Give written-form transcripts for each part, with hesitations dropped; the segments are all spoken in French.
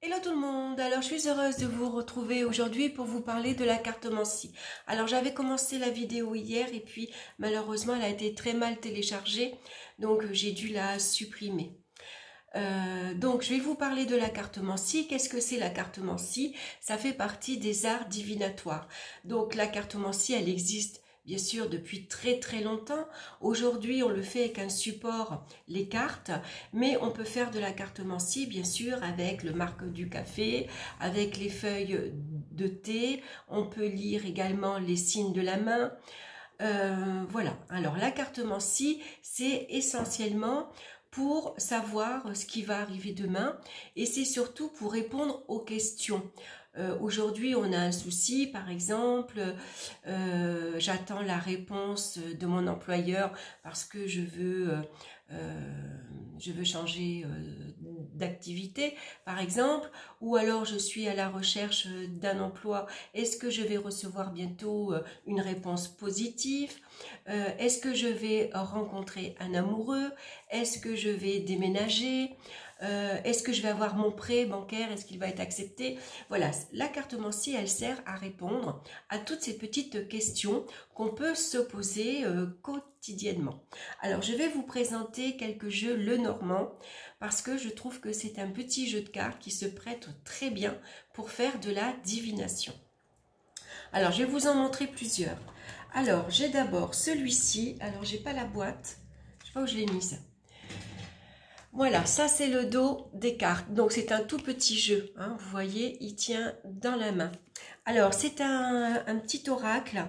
Hello tout le monde, alors je suis heureuse de vous retrouver aujourd'hui pour vous parler de la cartomancie. Alors j'avais commencé la vidéo hier et puis malheureusement elle a été très mal téléchargée, donc j'ai dû la supprimer. Donc je vais vous parler de la cartomancie. Qu'est-ce que c'est la cartomancie? Ça fait partie des arts divinatoires. Donc la cartomancie elle existe bien sûr depuis très très longtemps. Aujourd'hui on le fait avec un support, les cartes, mais on peut faire de la cartomancie bien sûr avec le marc du café, avec les feuilles de thé, on peut lire également les signes de la main. Voilà, alors la cartomancie c'est essentiellement pour savoir ce qui va arriver demain et c'est surtout pour répondre aux questions. Aujourd'hui, on a un souci, par exemple, j'attends la réponse de mon employeur parce que je veux changer d'activité, par exemple, ou alors je suis à la recherche d'un emploi. Est-ce que je vais recevoir bientôt une réponse positive? Est-ce que je vais rencontrer un amoureux? Est-ce que je vais déménager? Est-ce que je vais avoir mon prêt bancaire? Est-ce qu'il va être accepté? Voilà, la cartomancie, elle sert à répondre à toutes ces petites questions qu'on peut se poser quotidiennement. Alors, je vais vous présenter quelques jeux Lenormand parce que je trouve que c'est un petit jeu de cartes qui se prête très bien pour faire de la divination. Alors, je vais vous en montrer plusieurs. Alors, j'ai d'abord celui-ci. Alors, j'ai pas la boîte. Je sais pas où je l'ai mise. Voilà, ça c'est le dos des cartes. Donc c'est un tout petit jeu. Hein, vous voyez, il tient dans la main. Alors c'est un petit oracle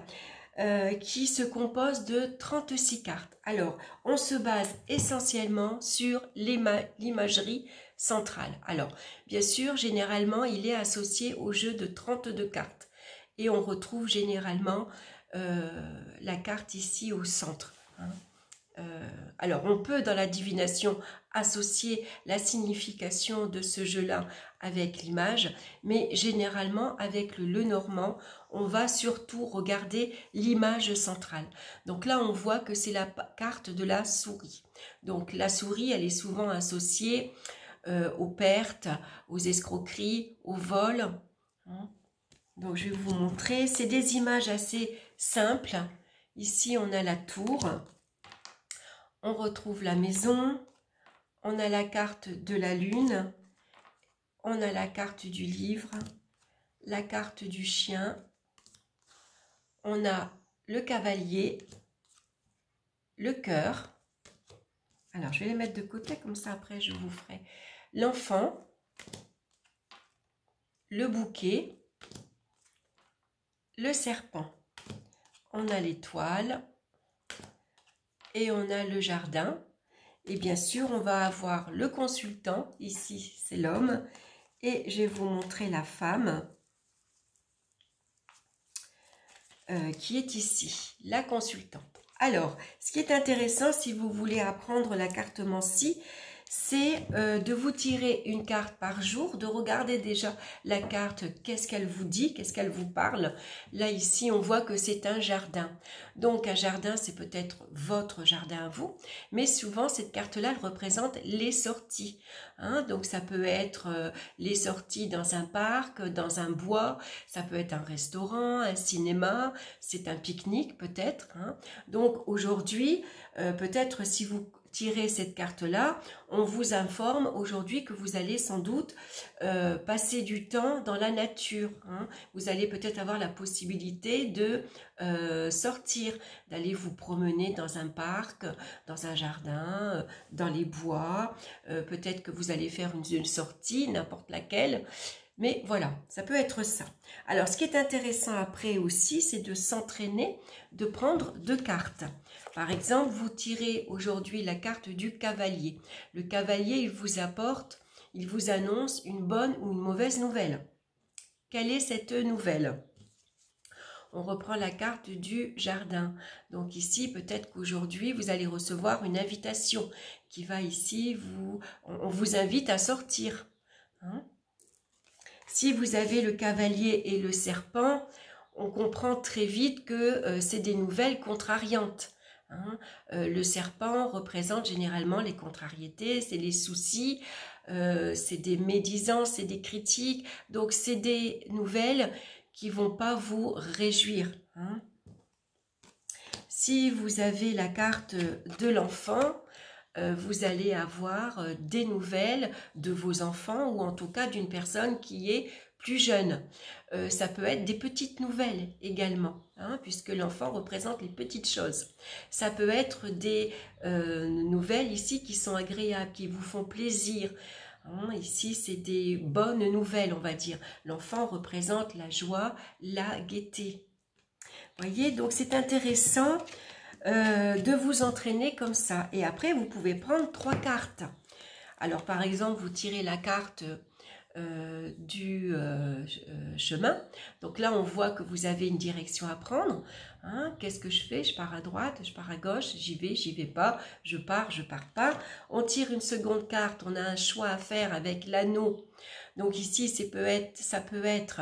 qui se compose de 36 cartes. Alors on se base essentiellement sur l'imagerie centrale. Alors bien sûr, généralement il est associé au jeu de 32 cartes. Et on retrouve généralement la carte ici au centre. Hein. Alors on peut dans la divination associer la signification de ce jeu-là avec l'image, mais généralement avec le Lenormand, on va surtout regarder l'image centrale. Donc là on voit que c'est la carte de la souris. Donc la souris elle est souvent associée aux pertes, aux escroqueries, au vol. Donc je vais vous montrer, c'est des images assez simples. Ici on a la tour. On retrouve la maison, on a la carte de la lune, on a la carte du livre, la carte du chien, on a le cavalier, le cœur. Alors, je vais les mettre de côté, comme ça après je vous ferai l'enfant, le bouquet, le serpent. On a l'étoile et on a le jardin. Et bien sûr, on va avoir le consultant, ici c'est l'homme, et je vais vous montrer la femme qui est ici, la consultante. Alors, ce qui est intéressant si vous voulez apprendre la cartomancie, c'est de vous tirer une carte par jour, de regarder déjà la carte, qu'est-ce qu'elle vous dit, qu'est-ce qu'elle vous parle. Là, ici, on voit que c'est un jardin. Donc, un jardin, c'est peut-être votre jardin à vous, mais souvent, cette carte-là, elle représente les sorties. Hein, donc, ça peut être les sorties dans un parc, dans un bois, ça peut être un restaurant, un cinéma, c'est un pique-nique peut-être. Hein. Donc, aujourd'hui, peut-être si vous tirez cette carte-là, on vous informe aujourd'hui que vous allez sans doute passer du temps dans la nature. Hein. Vous allez peut-être avoir la possibilité de sortir, d'aller vous promener dans un parc, dans un jardin, dans les bois. Peut-être que vous allez faire une sortie, n'importe laquelle. Mais voilà, ça peut être ça. Alors, ce qui est intéressant après aussi, c'est de s'entraîner, de prendre deux cartes. Par exemple, vous tirez aujourd'hui la carte du cavalier. Le cavalier, il vous apporte, il vous annonce une bonne ou une mauvaise nouvelle. Quelle est cette nouvelle? On reprend la carte du jardin. Donc ici, peut-être qu'aujourd'hui, vous allez recevoir une invitation qui va ici, on vous invite à sortir. Hein? Si vous avez le cavalier et le serpent, on comprend très vite que c'est des nouvelles contrariantes. Hein. Le serpent représente généralement les contrariétés, c'est les soucis. c'est des médisances, c'est des critiques. Donc, c'est des nouvelles qui vont pas vous réjouir. Hein. Si vous avez la carte de l'enfant, vous allez avoir des nouvelles de vos enfants ou en tout cas d'une personne qui est plus jeune. Ça peut être des petites nouvelles également, hein, puisque l'enfant représente les petites choses. Ça peut être des nouvelles ici qui sont agréables, qui vous font plaisir. Hein, ici, c'est des bonnes nouvelles, on va dire. L'enfant représente la joie, la gaieté. Voyez, donc c'est intéressant de vous entraîner comme ça. Et après, vous pouvez prendre 3 cartes. Alors, par exemple, vous tirez la carte du chemin. Donc là, on voit que vous avez une direction à prendre. Hein, qu'est-ce que je fais? Je pars à droite, je pars à gauche, j'y vais pas, je pars pas. On tire une seconde carte, on a un choix à faire avec l'anneau. Donc ici, ça peut être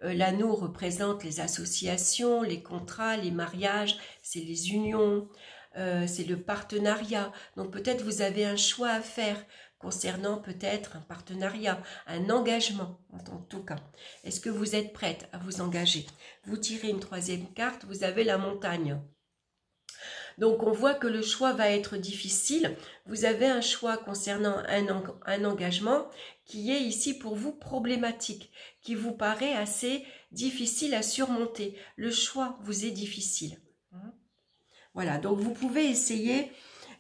l'anneau représente les associations, les contrats, les mariages, c'est les unions, c'est le partenariat. Donc peut-être vous avez un choix à faire concernant peut-être un partenariat, un engagement en tout cas. Est-ce que vous êtes prête à vous engager? Vous tirez une 3e carte, vous avez la montagne. Donc on voit que le choix va être difficile. Vous avez un choix concernant un engagement qui est ici pour vous problématique, qui vous paraît assez difficile à surmonter. Le choix vous est difficile. Voilà, donc vous pouvez essayer,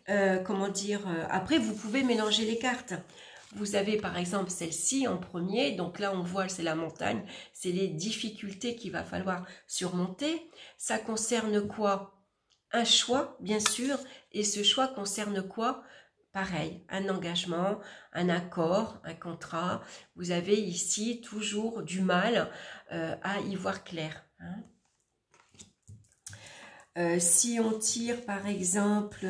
après vous pouvez mélanger les cartes. Vous avez par exemple celle-ci en premier, donc là on voit c'est la montagne, c'est les difficultés qu'il va falloir surmonter. Ça concerne quoi? Un choix, bien sûr, et ce choix concerne quoi? Pareil, un engagement, un accord, un contrat. Vous avez ici toujours du mal à y voir clair. Hein. Si on tire par exemple,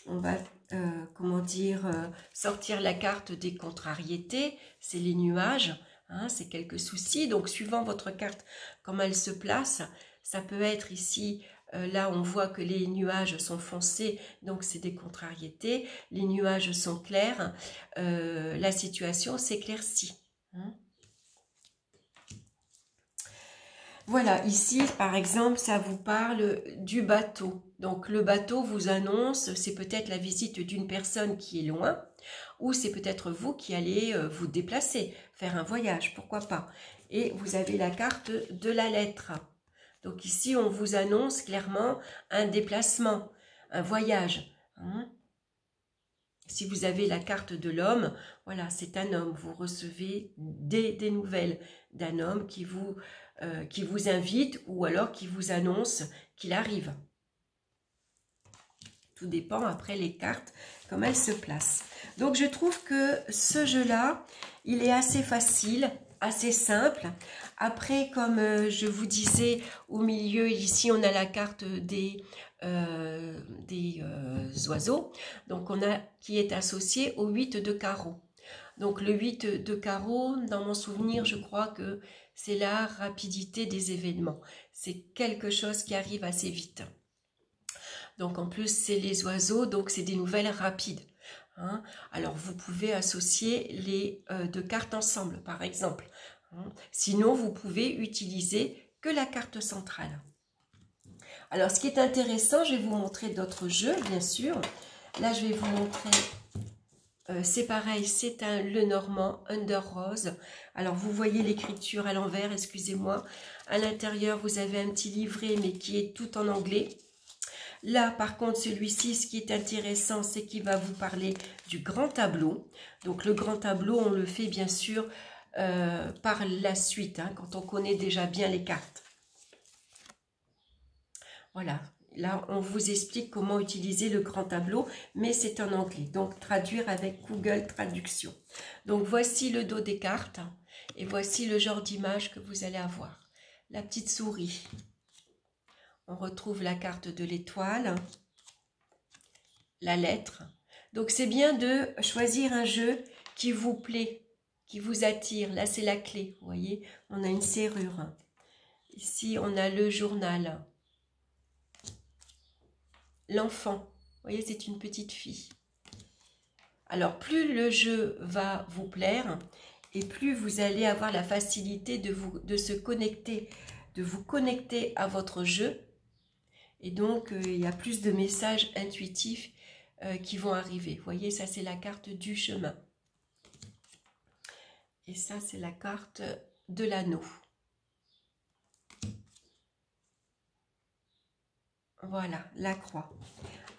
on va sortir la carte des contrariétés, c'est les nuages, hein, c'est quelques soucis. Donc suivant votre carte, comment elle se place, ça peut être ici, là on voit que les nuages sont foncés, donc c'est des contrariétés. Les nuages sont clairs, la situation s'éclaircit. Hein. Voilà, ici, par exemple, ça vous parle du bateau. Donc, le bateau vous annonce, c'est peut-être la visite d'une personne qui est loin, ou c'est peut-être vous qui allez vous déplacer, faire un voyage, pourquoi pas. Et vous avez la carte de la lettre. Donc, ici, on vous annonce clairement un déplacement, un voyage. Hein. Si vous avez la carte de l'homme, voilà, c'est un homme. Vous recevez des nouvelles d'un homme qui vous invite ou alors qui vous annonce qu'il arrive. Tout dépend après les cartes, comment elles se placent. Donc je trouve que ce jeu-là, il est assez facile, assez simple. Après, comme je vous disais, au milieu, ici, on a la carte des oiseaux, donc qui est associée au 8 de carreau. Donc le 8 de carreau, dans mon souvenir, je crois que c'est la rapidité des événements. C'est quelque chose qui arrive assez vite. Donc en plus, c'est les oiseaux, donc c'est des nouvelles rapides. Hein. Alors vous pouvez associer les 2 cartes ensemble, par exemple. Hein. Sinon, vous pouvez utiliser que la carte centrale. Alors ce qui est intéressant, je vais vous montrer d'autres jeux, bien sûr. Là, je vais vous montrer... c'est pareil, c'est un Lenormand Under Rose. Alors, vous voyez l'écriture à l'envers, excusez-moi. À l'intérieur, vous avez un petit livret, mais qui est tout en anglais. Là, par contre, celui-ci, ce qui est intéressant, c'est qu'il va vous parler du grand tableau. Donc, le grand tableau, on le fait bien sûr par la suite, hein, quand on connaît déjà bien les cartes. Voilà. Là, on vous explique comment utiliser le grand tableau, mais c'est en anglais. Donc, traduire avec Google Traduction. Donc, voici le dos des cartes et voici le genre d'image que vous allez avoir. La petite souris. On retrouve la carte de l'étoile, la lettre. Donc, c'est bien de choisir un jeu qui vous plaît, qui vous attire. Là, c'est la clé. Vous voyez, on a une serrure. Ici, on a le journal. L'enfant, vous voyez, c'est une petite fille. Alors, plus le jeu va vous plaire et plus vous allez avoir la facilité de vous connecter à votre jeu. Et donc, il y a plus de messages intuitifs qui vont arriver. Vous voyez, ça, c'est la carte du chemin. Et ça, c'est la carte de l'anneau. Voilà, la croix.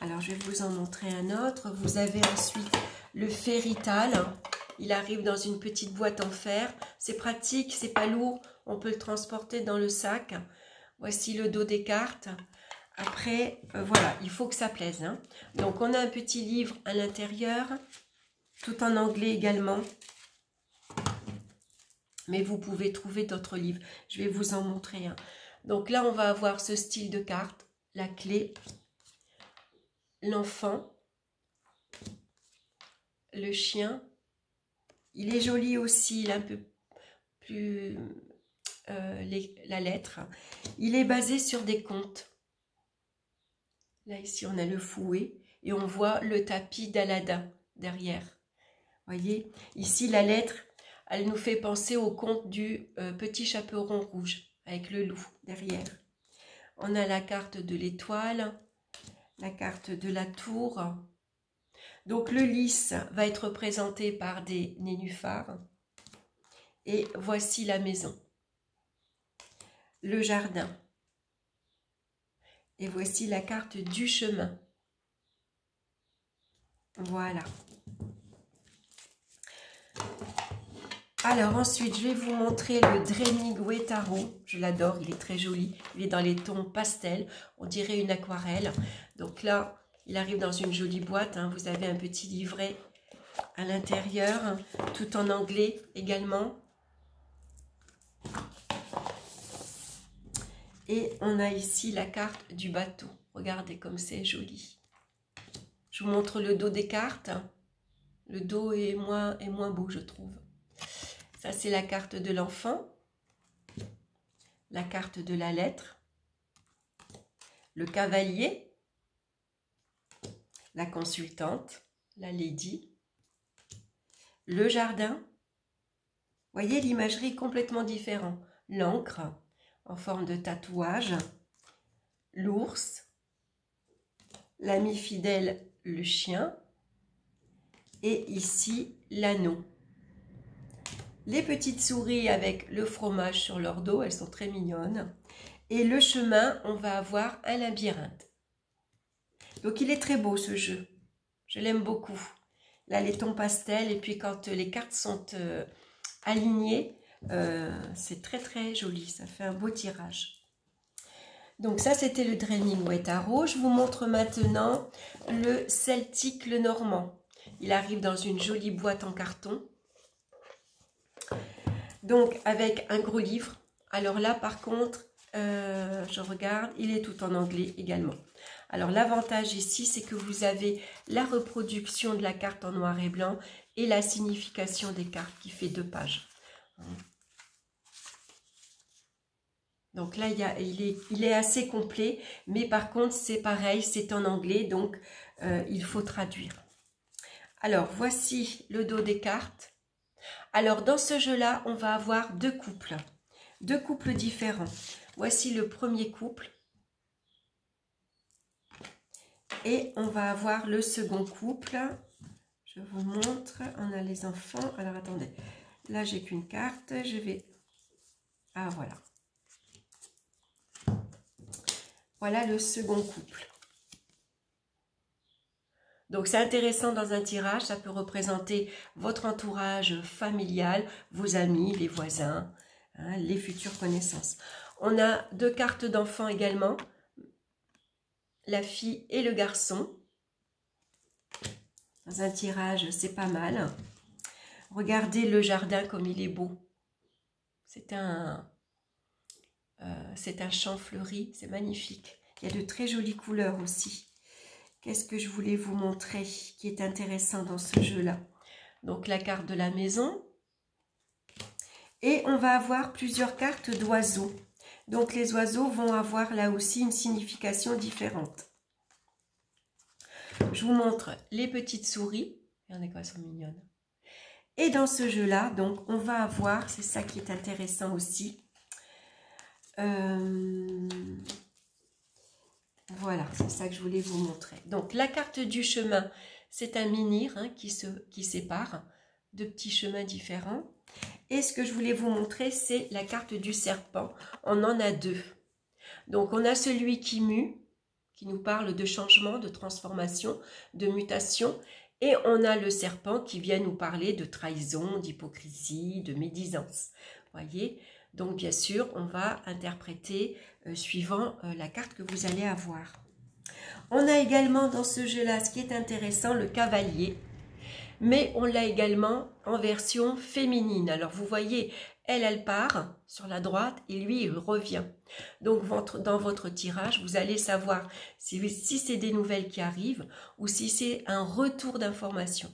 Alors, je vais vous en montrer un autre. Vous avez ensuite le Férital. Il arrive dans une petite boîte en fer. C'est pratique, c'est pas lourd. On peut le transporter dans le sac. Voici le dos des cartes. Après, voilà, il faut que ça plaise. Hein. Donc, on a un petit livre à l'intérieur, tout en anglais également. Mais vous pouvez trouver d'autres livres. Je vais vous en montrer un. Donc là, on va avoir ce style de carte, la clé, l'enfant, le chien. Il est joli aussi, il est un peu plus... la lettre. Il est basé sur des contes. Là, ici, on a le fouet et on voit le tapis d'Aladin derrière. Voyez, ici, la lettre, elle nous fait penser au conte du petit chaperon rouge avec le loup derrière. On a la carte de l'étoile, la carte de la tour. Donc, le lys va être représenté par des nénuphars. Et voici la maison. Le jardin. Et voici la carte du chemin. Voilà. Alors ensuite, je vais vous montrer le Dremigwe Tarot. Je l'adore, il est très joli. Il est dans les tons pastel. On dirait une aquarelle. Donc là, il arrive dans une jolie boîte. Hein. Vous avez un petit livret à l'intérieur, hein, tout en anglais également. Et on a ici la carte du bateau. Regardez comme c'est joli. Je vous montre le dos des cartes. Le dos est moins beau, je trouve. Ça, c'est la carte de l'enfant. La carte de la lettre. Le cavalier. La consultante. La lady. Le jardin. Voyez, l'imagerie est complètement différente. L'encre en forme de tatouage, l'ours, l'ami fidèle, le chien, et ici l'anneau. Les petites souris avec le fromage sur leur dos, elles sont très mignonnes. Et le chemin, on va avoir un labyrinthe. Donc il est très beau ce jeu, je l'aime beaucoup. Là les tons pastels, et puis quand les cartes sont alignées, c'est très très joli, ça fait un beau tirage. Donc ça c'était le Dremigwe Tarot. Je vous montre maintenant le Celtique le Normand. Il arrive dans une jolie boîte en carton. Donc avec un gros livre. Alors là par contre, je regarde, il est tout en anglais également. Alors l'avantage ici c'est que vous avez la reproduction de la carte en noir et blanc et la signification des cartes qui fait 2 pages. Donc là, il est assez complet, mais par contre, c'est pareil, c'est en anglais, donc il faut traduire. Alors, voici le dos des cartes. Alors, dans ce jeu-là, on va avoir 2 couples différents. Voici le premier couple. Et on va avoir le second couple. Je vous montre, on a les enfants. Alors, attendez, là, j'ai qu'une carte, je vais... Ah, voilà. Voilà le second couple. Donc c'est intéressant dans un tirage, ça peut représenter votre entourage familial, vos amis, les voisins, hein, les futures connaissances. On a 2 cartes d'enfants également, la fille et le garçon. Dans un tirage, c'est pas mal. Regardez le jardin comme il est beau. C'est un champ fleuri, c'est magnifique. Il y a de très jolies couleurs aussi. Qu'est-ce que je voulais vous montrer qui est intéressant dans ce jeu-là? Donc la carte de la maison. Et on va avoir plusieurs cartes d'oiseaux. Donc les oiseaux vont avoir là aussi une signification différente. Je vous montre les petites souris. Regardez quoi, elles sont mignonnes. Et dans ce jeu-là, donc, on va avoir, c'est ça qui est intéressant aussi. Voilà, c'est ça que je voulais vous montrer. Donc, la carte du chemin, c'est un menhir hein, qui sépare de petits chemins différents. Et ce que je voulais vous montrer, c'est la carte du serpent. On en a deux. Donc, on a celui qui mue, qui nous parle de changement, de transformation, de mutation. Et on a le serpent qui vient nous parler de trahison, d'hypocrisie, de médisance. Voyez? Donc, bien sûr, on va interpréter suivant la carte que vous allez avoir. On a également dans ce jeu-là, ce qui est intéressant, le cavalier. Mais on l'a également en version féminine. Alors, vous voyez, elle part sur la droite et lui, il revient. Donc, dans votre tirage, vous allez savoir si c'est des nouvelles qui arrivent ou si c'est un retour d'information.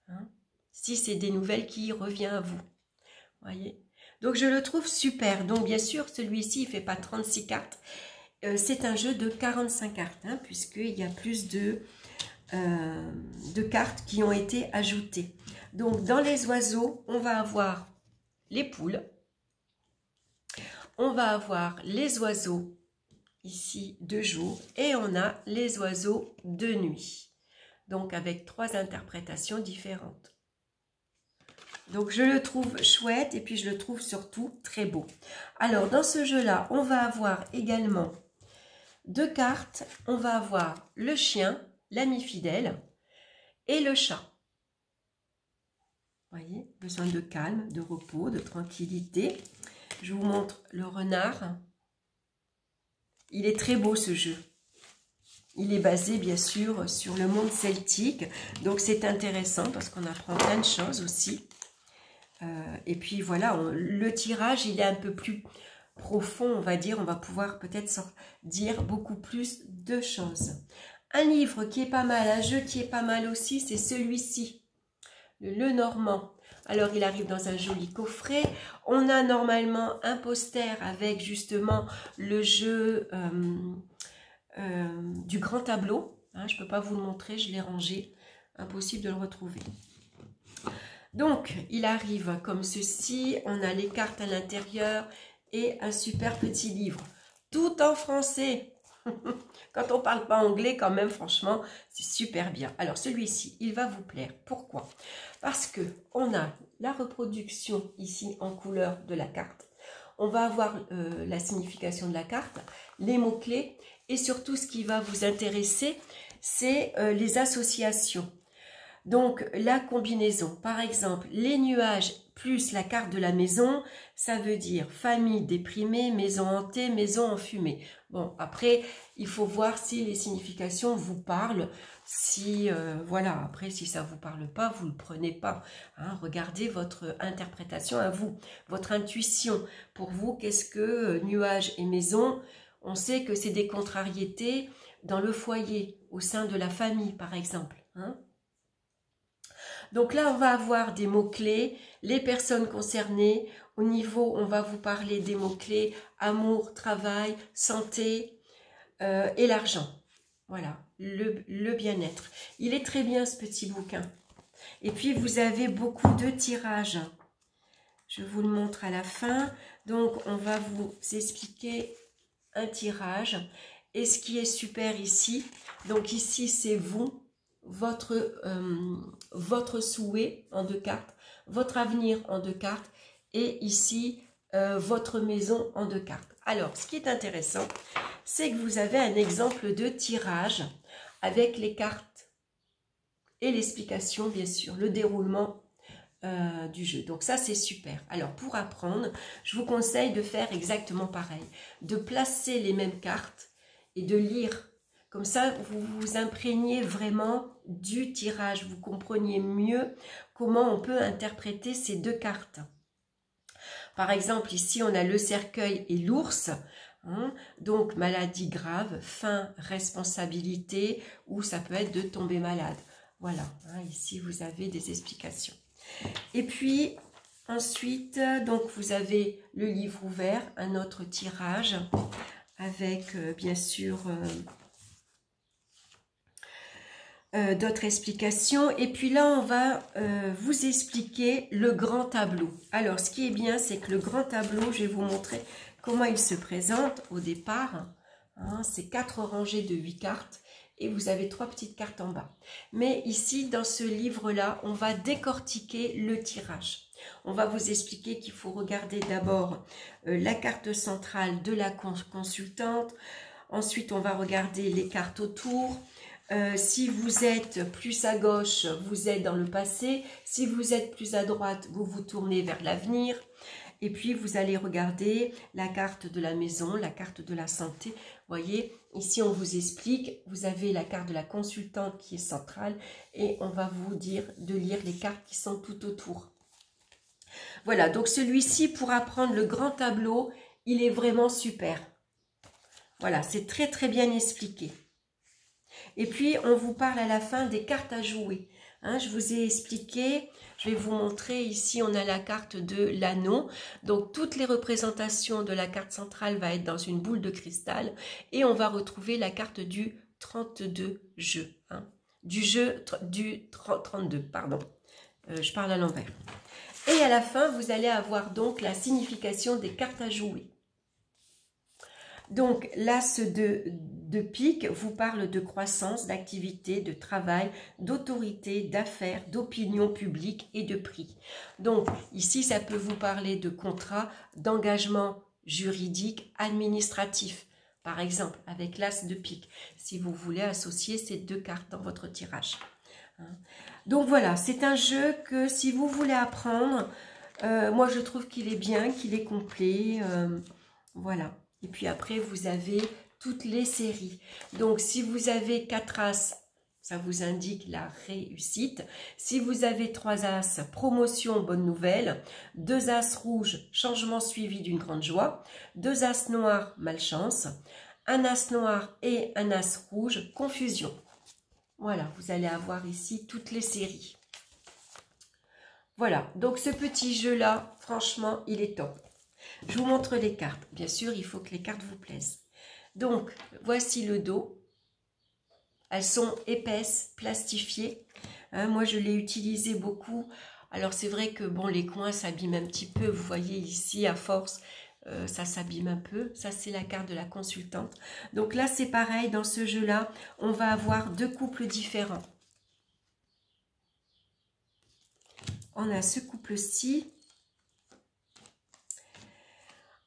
Hein, si c'est des nouvelles qui reviennent à vous. Voyez. Donc, je le trouve super. Donc, bien sûr, celui-ci, il ne fait pas 36 cartes. C'est un jeu de 45 cartes, hein, puisqu'il y a plus de cartes qui ont été ajoutées. Donc, dans les oiseaux, on va avoir les poules. On va avoir les oiseaux, ici, de jour. Et on a les oiseaux de nuit. Donc, avec 3 interprétations différentes. Donc, je le trouve chouette et puis je le trouve surtout très beau. Alors, dans ce jeu-là, on va avoir également 2 cartes. On va avoir le chien, l'ami fidèle et le chat. Vous voyez, besoin de calme, de repos, de tranquillité. Je vous montre le renard. Il est très beau ce jeu. Il est basé bien sûr sur le monde celtique. Donc c'est intéressant parce qu'on apprend plein de choses aussi. Et puis voilà, le tirage il est un peu plus profond, on va dire. On va pouvoir peut-être dire beaucoup plus de choses. Un livre qui est pas mal, un jeu qui est pas mal aussi, c'est celui-ci. Le Normand. Alors, il arrive dans un joli coffret. On a normalement un poster avec justement le jeu du grand tableau. Hein, je ne peux pas vous le montrer, je l'ai rangé. Impossible de le retrouver. Donc, il arrive comme ceci. On a les cartes à l'intérieur et un super petit livre. Tout en français. Quand on ne parle pas anglais, quand même, franchement, c'est super bien. Alors, celui-ci, il va vous plaire. Pourquoi? Parce que on a la reproduction ici en couleur de la carte. On va avoir la signification de la carte, les mots-clés et surtout, ce qui va vous intéresser, c'est les associations. Donc, la combinaison, par exemple, les nuages plus la carte de la maison, ça veut dire famille déprimée, maison hantée, maison enfumée. Bon, après, il faut voir si les significations vous parlent. Si, voilà, après, si ça ne vous parle pas, vous ne le prenez pas. Hein, regardez votre interprétation à vous, votre intuition. Pour vous, qu'est-ce que nuages et maison? On sait que c'est des contrariétés dans le foyer, au sein de la famille, par exemple. Hein. Donc là, on va avoir des mots-clés, les personnes concernées. Au niveau, on va vous parler des mots-clés amour, travail, santé et l'argent. Voilà, le bien-être. Il est très bien ce petit bouquin. Et puis, vous avez beaucoup de tirages. Je vous le montre à la fin. Donc, on va vous expliquer un tirage. Et ce qui est super ici, donc ici, c'est vous. Votre souhait en 2 cartes, votre avenir en 2 cartes et ici votre maison en 2 cartes. Alors, ce qui est intéressant, c'est que vous avez un exemple de tirage avec les cartes et l'explication, bien sûr, le déroulement du jeu. Donc ça, c'est super. Alors, pour apprendre, je vous conseille de faire exactement pareil, de placer les mêmes cartes et de lire. Comme ça, vous vous imprégnez vraiment du tirage. Vous compreniez mieux comment on peut interpréter ces 2 cartes. Par exemple, ici, on a le cercueil et l'ours. Hein, donc, maladie grave, faim, responsabilité, ou ça peut être de tomber malade. Voilà, hein, ici, vous avez des explications. Et puis, ensuite, donc, vous avez le livre ouvert, un autre tirage, avec, bien sûr... d'autres explications. Et puis là, on va vous expliquer le grand tableau. Alors, ce qui est bien, c'est que le grand tableau, je vais vous montrer comment il se présente au départ. Hein, c'est 4 rangées de 8 cartes et vous avez 3 petites cartes en bas. Mais ici, dans ce livre-là, on va décortiquer le tirage. On va vous expliquer qu'il faut regarder d'abord la carte centrale de la consultante. Ensuite, on va regarder les cartes autour. Si vous êtes plus à gauche, vous êtes dans le passé. Si vous êtes plus à droite, vous vous tournez vers l'avenir. Et puis, vous allez regarder la carte de la maison, la carte de la santé. Vous voyez, ici, on vous explique. Vous avez la carte de la consultante qui est centrale. Et on va vous dire de lire les cartes qui sont tout autour. Voilà, donc celui-ci, pour apprendre le grand tableau, il est vraiment super. Voilà, c'est très très bien expliqué. Et puis, on vous parle à la fin des cartes à jouer. Hein, je vous ai expliqué, je vais vous montrer, ici on a la carte de l'anneau. Donc, toutes les représentations de la carte centrale va être dans une boule de cristal. Et on va retrouver la carte du 32 jeu. Hein, du jeu du 32, pardon. Je parle à l'envers. Et à la fin, vous allez avoir donc la signification des cartes à jouer. Donc, l'as de pique vous parle de croissance, d'activité, de travail, d'autorité, d'affaires, d'opinion publique et de prix. Donc, ici, ça peut vous parler de contrat, d'engagement juridique, administratif. Par exemple, avec l'as de pique, si vous voulez associer ces 2 cartes dans votre tirage. Donc voilà, c'est un jeu que si vous voulez apprendre, moi je trouve qu'il est bien, qu'il est complet, voilà. Et puis après, vous avez toutes les séries. Donc, si vous avez 4 as, ça vous indique la réussite. Si vous avez 3 as, promotion, bonne nouvelle. 2 as rouges, changement suivi d'une grande joie. 2 as noirs, malchance. Un as noir et un as rouge, confusion. Voilà, vous allez avoir ici toutes les séries. Voilà, donc ce petit jeu-là, franchement, il est top. Je vous montre les cartes. Bien sûr, il faut que les cartes vous plaisent. Donc, voici le dos. Elles sont épaisses, plastifiées. Hein, moi, je l'ai utilisé beaucoup. Alors, c'est vrai que bon, les coins s'abîment un petit peu. Vous voyez ici, à force, ça s'abîme un peu. Ça, c'est la carte de la consultante. Donc là, c'est pareil. Dans ce jeu-là, on va avoir 2 couples différents. On a ce couple-ci.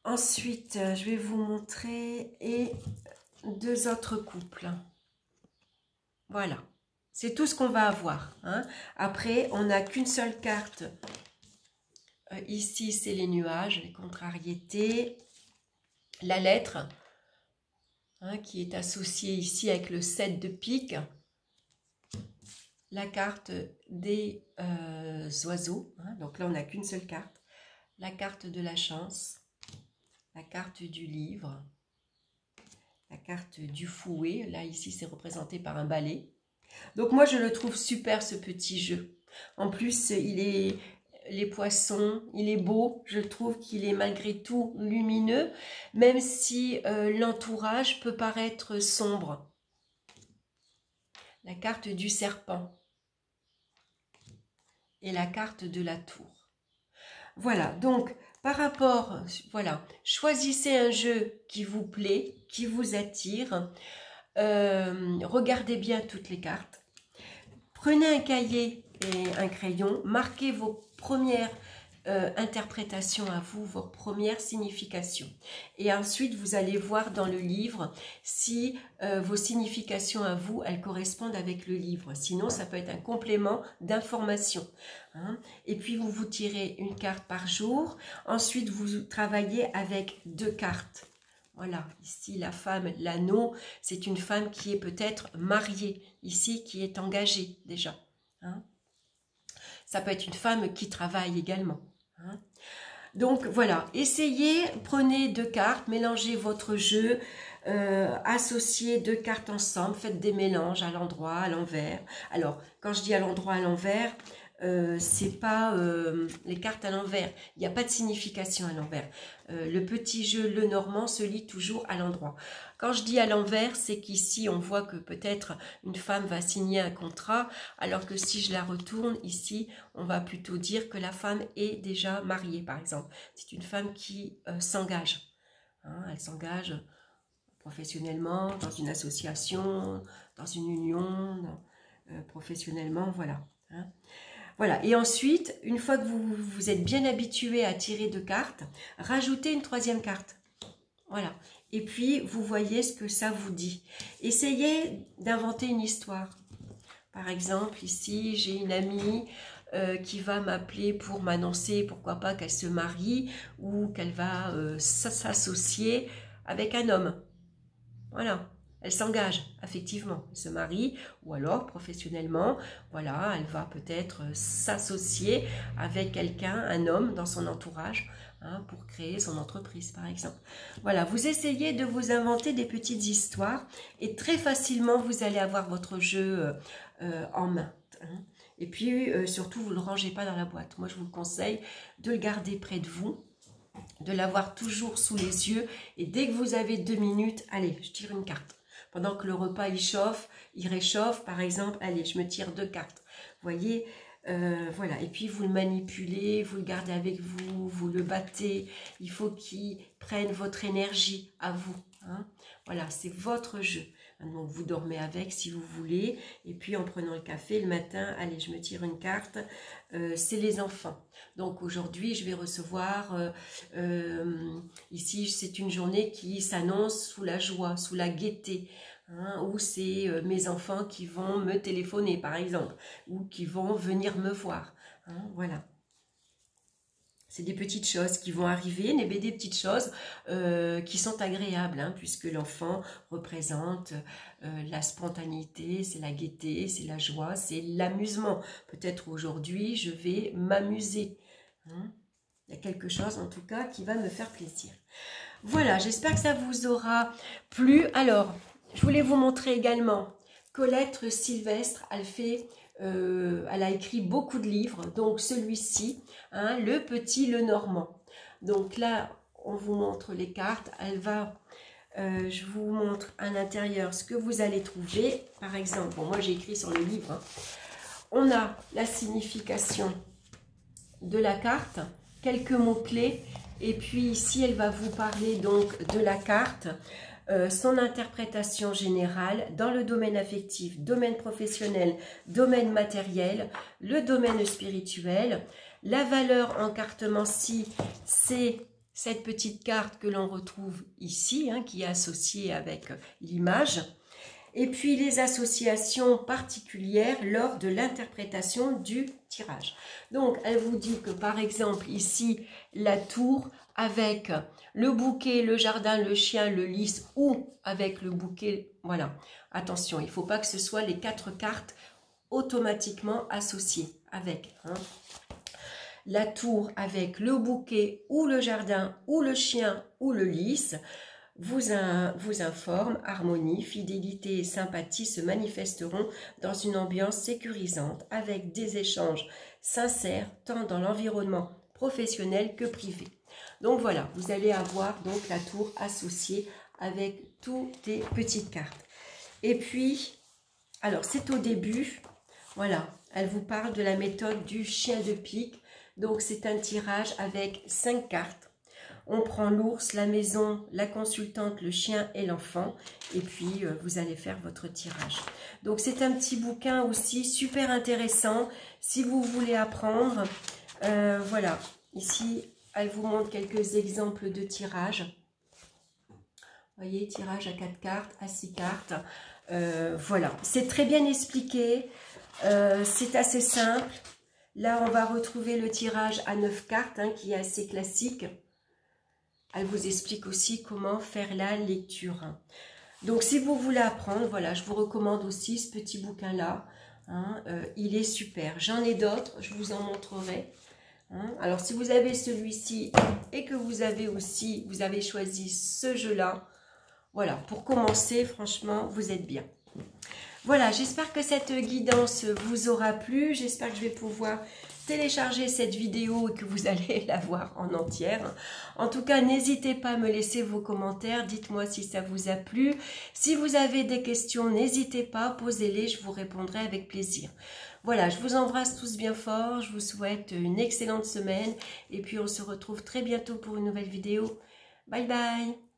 Ensuite, je vais vous montrer et 2 autres couples. Voilà, c'est tout ce qu'on va avoir. Hein. Après, on n'a qu'une seule carte. Ici, c'est les nuages, les contrariétés. La lettre, hein, qui est associée ici avec le 7 de pique. La carte des oiseaux. Hein. Donc là, on n'a qu'une seule carte. La carte de la chance. La carte du livre, la carte du fouet, là ici c'est représenté par un balai. Donc moi je le trouve super ce petit jeu. En plus il est, les poissons, il est beau, je trouve qu'il est malgré tout lumineux, même si l'entourage peut paraître sombre. La carte du serpent et la carte de la tour. Voilà, donc par rapport, voilà, choisissez un jeu qui vous plaît, qui vous attire. Regardez bien toutes les cartes. Prenez un cahier et un crayon, marquez vos premières interprétations à vous, vos premières significations. Et ensuite, vous allez voir dans le livre si vos significations à vous, elles correspondent avec le livre. Sinon, ça peut être un complément d'information. Hein. Et puis, vous vous tirez une carte par jour. Ensuite, vous travaillez avec 2 cartes. Voilà, ici, la femme, l'anneau, c'est une femme qui est peut-être mariée. Ici, qui est engagée déjà. Hein. Ça peut être une femme qui travaille également. Hein. Donc voilà, essayez, prenez 2 cartes, mélangez votre jeu, associez 2 cartes ensemble, faites des mélanges à l'endroit, à l'envers. Alors, quand je dis à l'endroit, à l'envers, c'est pas les cartes à l'envers. Il n'y a pas de signification à l'envers. Le petit jeu Lenormand se lit toujours à l'endroit. Quand je dis à l'envers, c'est qu'ici, on voit que peut-être une femme va signer un contrat, alors que si je la retourne, ici, on va plutôt dire que la femme est déjà mariée, par exemple. C'est une femme qui s'engage. Hein, elle s'engage professionnellement, dans une association, dans une union, professionnellement, voilà. Hein. Voilà, et ensuite, une fois que vous êtes bien habitué à tirer 2 cartes, rajoutez une 3e carte. Voilà, et puis vous voyez ce que ça vous dit. Essayez d'inventer une histoire. Par exemple, ici, j'ai une amie qui va m'appeler pour m'annoncer, pourquoi pas, qu'elle se marie ou qu'elle va s'associer avec un homme. Voilà, elle s'engage, effectivement, elle se marie, ou alors professionnellement, voilà, elle va peut-être s'associer avec quelqu'un, un homme dans son entourage, hein, pour créer son entreprise, par exemple. Voilà, vous essayez de vous inventer des petites histoires, et très facilement, vous allez avoir votre jeu en main. Hein. Et puis, surtout, vous ne le rangez pas dans la boîte. Moi, je vous conseille de le garder près de vous, de l'avoir toujours sous les yeux, et dès que vous avez 2 minutes, allez, je tire une carte. Pendant que le repas il chauffe, il réchauffe, par exemple, allez, je me tire 2 cartes. Vous voyez, voilà, et puis vous le manipulez, vous le gardez avec vous, vous le battez, il faut qu'il prenne votre énergie à vous. Hein. Voilà, c'est votre jeu. Donc vous dormez avec si vous voulez, et puis en prenant le café le matin, allez, je me tire une carte, c'est les enfants. Donc aujourd'hui je vais recevoir, ici c'est une journée qui s'annonce sous la joie, sous la gaieté, hein, où c'est mes enfants qui vont me téléphoner par exemple, ou qui vont venir me voir, hein, voilà. C'est des petites choses qui vont arriver, des petites choses qui sont agréables, hein, puisque l'enfant représente la spontanéité, c'est la gaieté, c'est la joie, c'est l'amusement. Peut-être aujourd'hui, je vais m'amuser. Hein. Il y a quelque chose, en tout cas, qui va me faire plaisir. Voilà, j'espère que ça vous aura plu. Alors, je voulais vous montrer également Colette Sylvestre, elle a écrit beaucoup de livres, donc celui-ci, hein, Le Petit Lenormand. Donc là, on vous montre les cartes, je vous montre à l'intérieur ce que vous allez trouver. Par exemple, bon, moi j'ai écrit sur le livre, hein. On a la signification de la carte, quelques mots-clés, et puis ici elle va vous parler donc de la carte, son interprétation générale dans le domaine affectif, domaine professionnel, domaine matériel, le domaine spirituel. La valeur encartement-ci, c'est cette petite carte que l'on retrouve ici, hein, qui est associée avec l'image. Et puis les associations particulières lors de l'interprétation du tirage. Donc elle vous dit que par exemple ici, la tour avec le bouquet, le jardin, le chien, le lys, ou avec le bouquet, voilà. Attention, il ne faut pas que ce soit les 4 cartes automatiquement associées avec. Hein. La tour avec le bouquet, ou le jardin, ou le chien, ou le lys, vous informe, harmonie, fidélité et sympathie se manifesteront dans une ambiance sécurisante, avec des échanges sincères, tant dans l'environnement professionnel que privé. Donc voilà, vous allez avoir donc la tour associée avec toutes les petites cartes. Et puis, alors c'est au début, voilà, elle vous parle de la méthode du chien de pique. Donc c'est un tirage avec 5 cartes. On prend l'ours, la maison, la consultante, le chien et l'enfant. Et puis, vous allez faire votre tirage. Donc, c'est un petit bouquin aussi super intéressant. Si vous voulez apprendre, voilà. Ici, elle vous montre quelques exemples de tirage. Vous voyez, tirage à 4 cartes, à 6 cartes. Voilà. C'est très bien expliqué. C'est assez simple. Là, on va retrouver le tirage à 9 cartes, hein, qui est assez classique. Elle vous explique aussi comment faire la lecture. Donc, si vous voulez apprendre, voilà, je vous recommande aussi ce petit bouquin-là. Hein, il est super. J'en ai d'autres, je vous en montrerai. Hein. Alors, si vous avez celui-ci et que vous avez choisi ce jeu-là, voilà, pour commencer, franchement, vous êtes bien. Voilà, j'espère que cette guidance vous aura plu. J'espère que je vais pouvoir télécharger cette vidéo et que vous allez la voir en entière. En tout cas, n'hésitez pas à me laisser vos commentaires. Dites-moi si ça vous a plu. Si vous avez des questions, n'hésitez pas, posez-les, je vous répondrai avec plaisir. Voilà, je vous embrasse tous bien fort. Je vous souhaite une excellente semaine. Et puis, on se retrouve très bientôt pour une nouvelle vidéo. Bye bye!